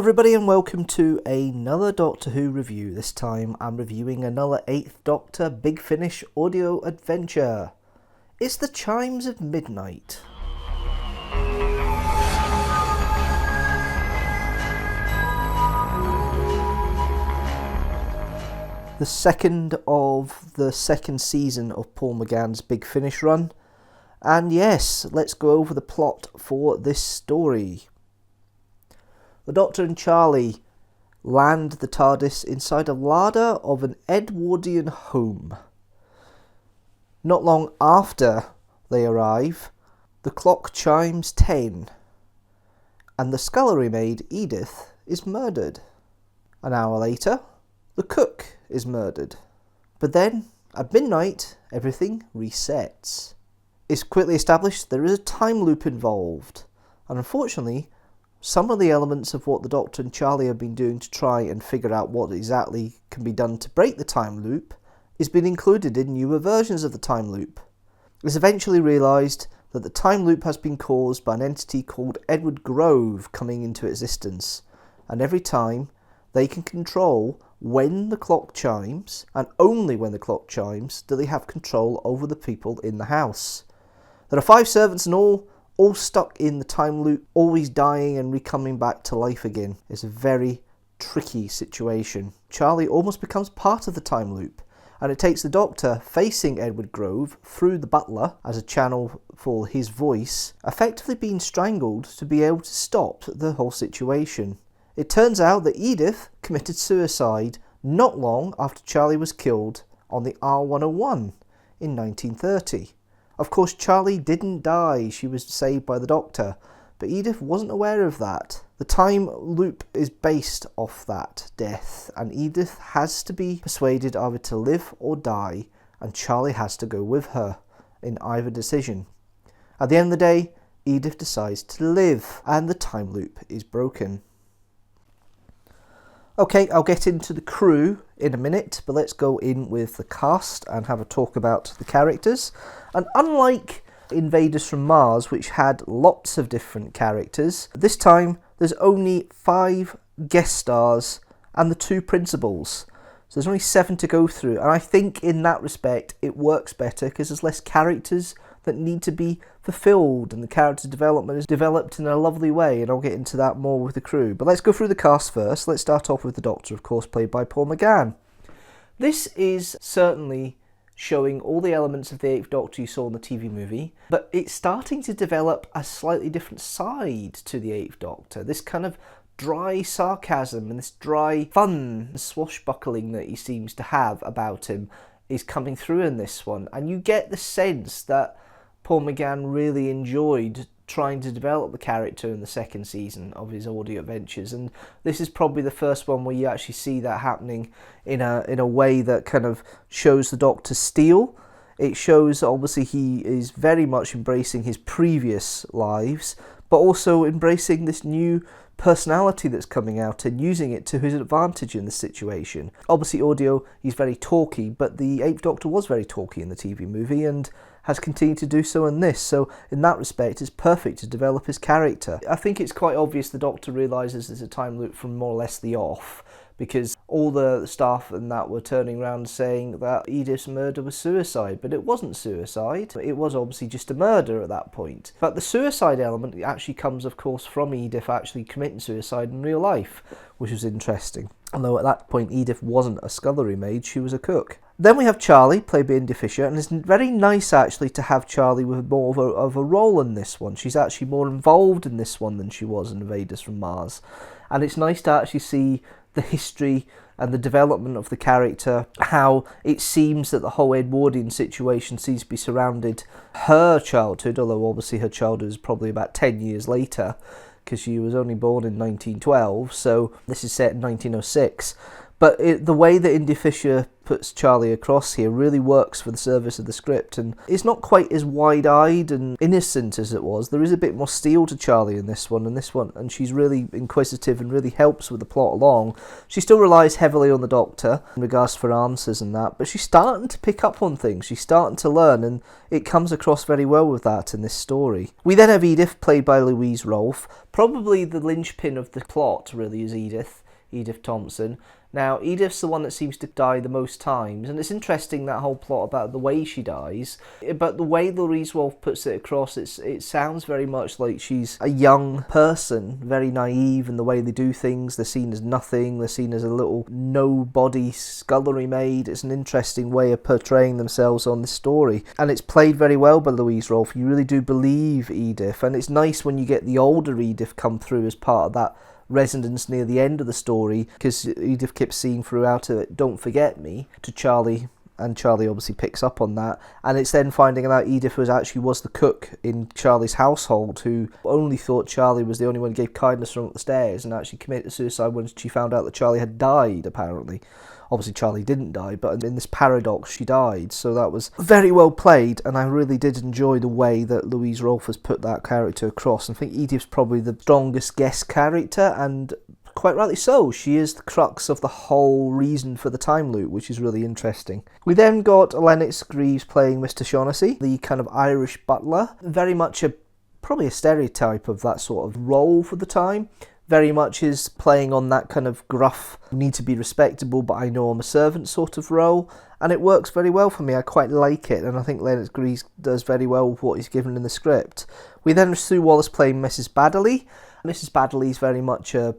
everybody and welcome to another Doctor Who review. This time I'm reviewing another 8th Doctor Big Finish audio adventure. It's the Chimes of Midnight. The second of the second season of Paul McGann's Big Finish run. And yes, let's go over the plot for this story. The Doctor and Charlie land the TARDIS inside a larder of an Edwardian home. Not long after they arrive, the clock chimes 10, and the scullery maid Edith is murdered. An hour later, the cook is murdered. But then, at midnight, everything resets. It's quickly established there is a time loop involved, and unfortunately, some of the elements of what the Doctor and Charlie have been doing to try and figure out what exactly can be done to break the time loop is being included in newer versions of the time loop. It's eventually realised that the time loop has been caused by an entity called Edward Grove coming into existence, and every time they can control when the clock chimes, and only when the clock chimes do they have control over the people in the house. There are 5 servants in all stuck in the time loop, always dying and re-coming back to life again. It's a very tricky situation. Charlie almost becomes part of the time loop, and it takes the Doctor facing Edward Grove through the butler as a channel for his voice, effectively being strangled to be able to stop the whole situation. It turns out that Edith committed suicide not long after Charlie was killed on the R101 in 1930. Of course, Charlie didn't die, she was saved by the Doctor, but Edith wasn't aware of that. The time loop is based off that death, and Edith has to be persuaded either to live or die, and Charlie has to go with her in either decision. At the end of the day, Edith decides to live, and the time loop is broken. Okay, I'll get into the crew in a minute, but let's go in with the cast and have a talk about the characters. And unlike Invaders from Mars, which had lots of different characters, this time there's only 5 guest stars and the 2 principals. So there's only 7 to go through, and I think in that respect it works better because there's less characters that need to be fulfilled, and the character development is developed in a lovely way, and I'll get into that more with the crew. But let's go through the cast first. Let's start off with the Doctor, of course, played by Paul McGann. This is certainly showing all the elements of the 8th Doctor you saw in the TV movie, but it's starting to develop a slightly different side to the 8th Doctor. This kind of dry sarcasm and this dry fun swashbuckling that he seems to have about him is coming through in this one, and you get the sense that Paul McGann really enjoyed trying to develop the character in the second season of his audio adventures, and this is probably the first one where you actually see that happening in a way that kind of shows the Doctor steel. It shows obviously he is very much embracing his previous lives, but also embracing this new personality that's coming out and using it to his advantage in this situation. Obviously audio, he's very talky, but the 8th Doctor was very talky in the TV movie and has continued to do so in this, so in that respect it's perfect to develop his character. I think it's quite obvious the Doctor realises there's a time loop from more or less the off, because all the staff and that were turning around saying that Edith's murder was suicide, but it wasn't suicide. It was obviously just a murder at that point. But the suicide element actually comes, of course, from Edith actually committing suicide in real life, which was interesting. Although at that point Edith wasn't a scullery maid, she was a cook. Then we have Charlie, played by Indi Fisher, and it's very nice actually to have Charlie with more of a role in this one. She's actually more involved in this one than she was in Invaders from Mars. And it's nice to actually see the history and the development of the character, how it seems that the whole Edwardian situation seems to be surrounded her childhood, although obviously her childhood is probably about 10 years later, because she was only born in 1912, so this is set in 1906. But the way that Indi Fisher puts Charlie across here really works for the service of the script, and it's not quite as wide-eyed and innocent as it was. There is a bit more steel to Charlie in this one, and she's really inquisitive and really helps with the plot along. She still relies heavily on the Doctor in regards for answers and that, but she's starting to pick up on things. She's starting to learn, and it comes across very well with that in this story. We then have Edith, played by Louise Rolfe. Probably the linchpin of the plot really is Edith Thompson. Now, Edith's the one that seems to die the most times, and it's interesting, that whole plot about the way she dies, but the way Louise Rolfe puts it across, it sounds very much like she's a young person, very naive in the way they do things. They're seen as nothing, they're seen as a little nobody scullery maid. It's an interesting way of portraying themselves on this story, and it's played very well by Louise Rolfe. You really do believe Edith, and it's nice when you get the older Edith come through as part of that resonance near the end of the story, because Edith keeps saying throughout it, "Don't forget me," to Charlie, and Charlie obviously picks up on that, and it's then finding out Edith was the cook in Charlie's household, who only thought Charlie was the only one who gave kindness from up the stairs, and actually committed suicide when she found out that Charlie had died, apparently. Obviously Charlie didn't die, but in this paradox she died, so that was very well played, and I really did enjoy the way that Louise Rolfe has put that character across. I think Edith's probably the strongest guest character, and quite rightly so. She is the crux of the whole reason for the time loop, which is really interesting. We then got Lennox Greaves playing Mr. Shaughnessy, the kind of Irish butler, very much probably a stereotype of that sort of role for the time. Very much is playing on that kind of gruff, need to be respectable, but I know I'm a servant sort of role, and it works very well for me. I quite like it, and I think Lennox Greaves does very well with what he's given in the script. We then have Sue Wallace playing Mrs. Baddeley. Mrs. Baddeley is very much a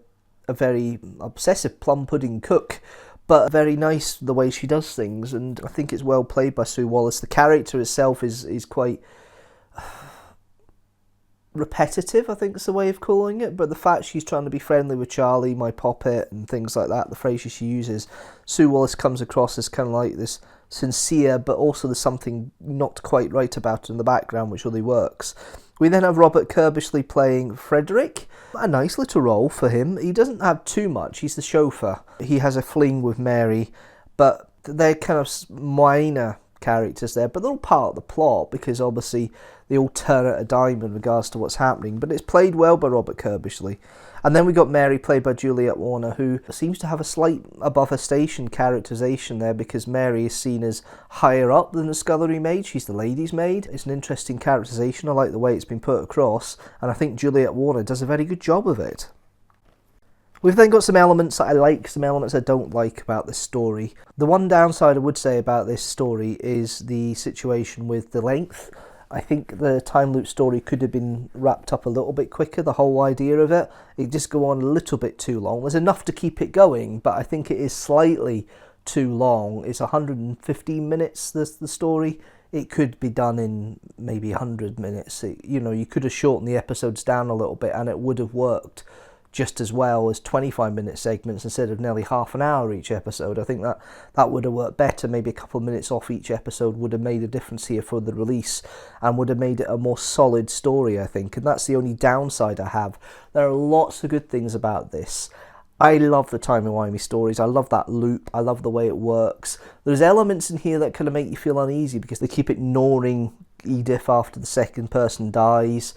very obsessive plum pudding cook, but very nice the way she does things, and I think it's well played by Sue Wallace. The character itself is quite repetitive, I think is the way of calling it, but the fact she's trying to be friendly with Charlie, my poppet, and things like that, the phrases she uses, Sue Wallace comes across as kind of like this sincere, but also there's something not quite right about her in the background, which really works. We then have Robert Kirbishley playing Frederick. A nice little role for him. He doesn't have too much. He's the chauffeur. He has a fling with Mary, but they're kind of minor characters there, but they're all part of the plot, because obviously they all turn at a dime in regards to what's happening, but it's played well by Robert Kirbishley. And then we got Mary, played by Juliet Warner, who seems to have a slight above her station characterisation there, because Mary is seen as higher up than the scullery maid. She's the lady's maid. It's an interesting characterisation. I like the way it's been put across, and I think Juliet Warner does a very good job of it. We've then got some elements that I like, some elements I don't like about this story. The one downside I would say about this story is the situation with the length. I think the time loop story could have been wrapped up a little bit quicker, the whole idea of it. It just go on a little bit too long. There's enough to keep it going, but I think it is slightly too long. It's 115 minutes, the story. It could be done in maybe 100 minutes. You could have shortened the episodes down a little bit and it would have worked just as well as 25-minute segments instead of nearly half an hour each episode. I think that would have worked better. Maybe a couple of minutes off each episode would have made a difference here for the release and would have made it a more solid story, I think. And that's the only downside I have. There are lots of good things about this. I love the timey-wimey stories. I love that loop. I love the way it works. There's elements in here that kind of make you feel uneasy because they keep ignoring Edith after the second person dies.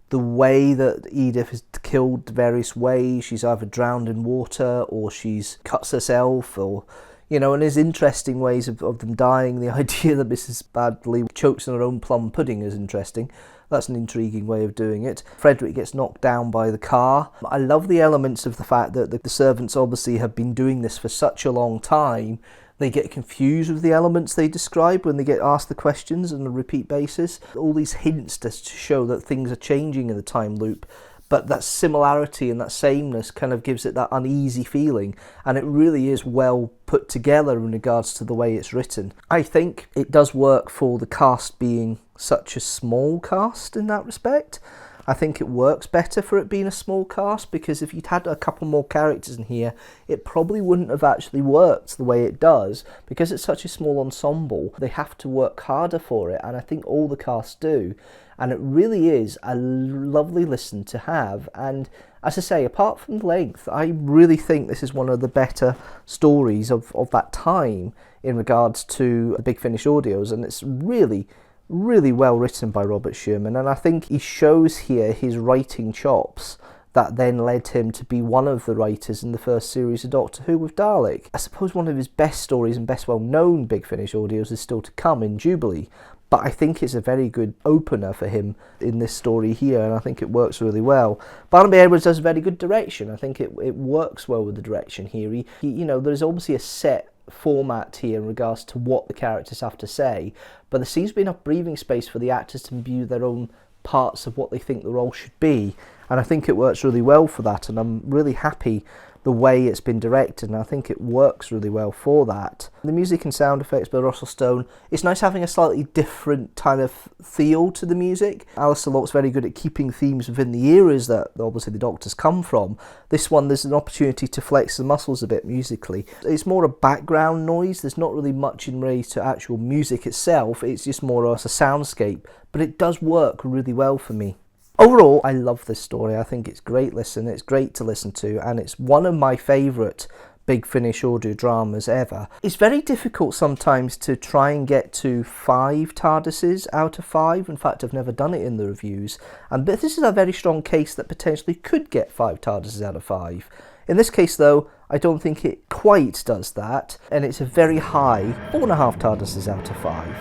The way that Edith is killed various ways, she's either drowned in water or she's cuts herself, or, and there's interesting ways of them dying. The idea that Mrs. Baddeley chokes on her own plum pudding is interesting. That's an intriguing way of doing it. Frederick gets knocked down by the car. I love the elements of the fact that the servants obviously have been doing this for such a long time. They get confused with the elements they describe when they get asked the questions on a repeat basis. All these hints to show that things are changing in the time loop, but that similarity and that sameness kind of gives it that uneasy feeling, and it really is well put together in regards to the way it's written. I think it does work for the cast being such a small cast in that respect. I think it works better for it being a small cast, because if you'd had a couple more characters in here, it probably wouldn't have actually worked the way it does. Because it's such a small ensemble, they have to work harder for it, and I think all the cast do. And it really is a lovely listen to have. And as I say, apart from the length, I really think this is one of the better stories of that time in regards to the Big Finish audios, and it's really well written by Robert Sherman, and I think he shows here his writing chops that then led him to be one of the writers in the first series of Doctor Who with Dalek. I suppose one of his best stories and best well-known Big Finish audios is still to come in Jubilee, but I think it's a very good opener for him in this story here, and I think it works really well. Barnaby Edwards does very good direction. I think it works well with the direction here. He you know, there's obviously a set format here in regards to what the characters have to say, but there seems to be enough breathing space for the actors to imbue their own parts of what they think the role should be, and I think it works really well for that, and I'm really happy the way it's been directed, and I think it works really well for that. The music and sound effects by Russell Stone, it's nice having a slightly different kind of feel to the music. Alistair Lock's very good at keeping themes within the eras that obviously the Doctors come from. This one, there's an opportunity to flex the muscles a bit musically. It's more a background noise, there's not really much in relation to actual music itself, it's just more as a soundscape, but it does work really well for me. Overall, I love this story. I think it's great listen, it's great to listen to, and it's one of my favourite Big Finish audio dramas ever. It's very difficult sometimes to try and get to 5 TARDISes out of 5. In fact, I've never done it in the reviews, and this is a very strong case that potentially could get 5 TARDISes out of 5. In this case though, I don't think it quite does that, and it's a very high 4.5 TARDISes out of 5.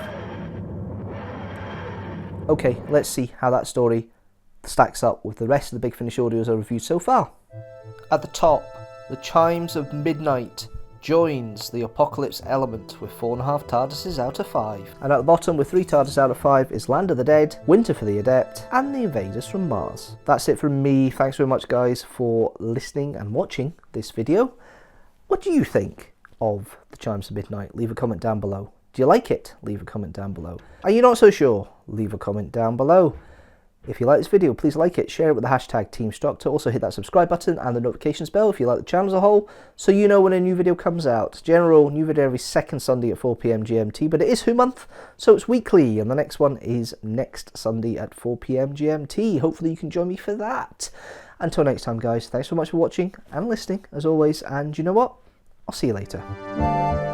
Okay, let's see how that story stacks up with the rest of the Big Finish audios I've reviewed so far. At the top, the Chimes of Midnight joins the Apocalypse element with 4.5 TARDISes out of 5. And at the bottom with 3 TARDISes out of 5 is Land of the Dead, Winter for the Adept, and The Invaders from Mars. That's it from me. Thanks very much guys for listening and watching this video. What do you think of the Chimes of Midnight? Leave a comment down below. Do you like it? Leave a comment down below. Are you not so sure? Leave a comment down below. If you like this video, please like it, share it with the hashtag teamstructor. Also hit that subscribe button and the notifications bell if you like the channel as a whole, so you know when a new video comes out. General new video every second Sunday at 4 PM GMT, but it is Who Month, so it's weekly, and the next one is next Sunday at 4 PM GMT. Hopefully you can join me for that. Until next time guys, thanks so much for watching and listening as always, and you know what? I'll see you later.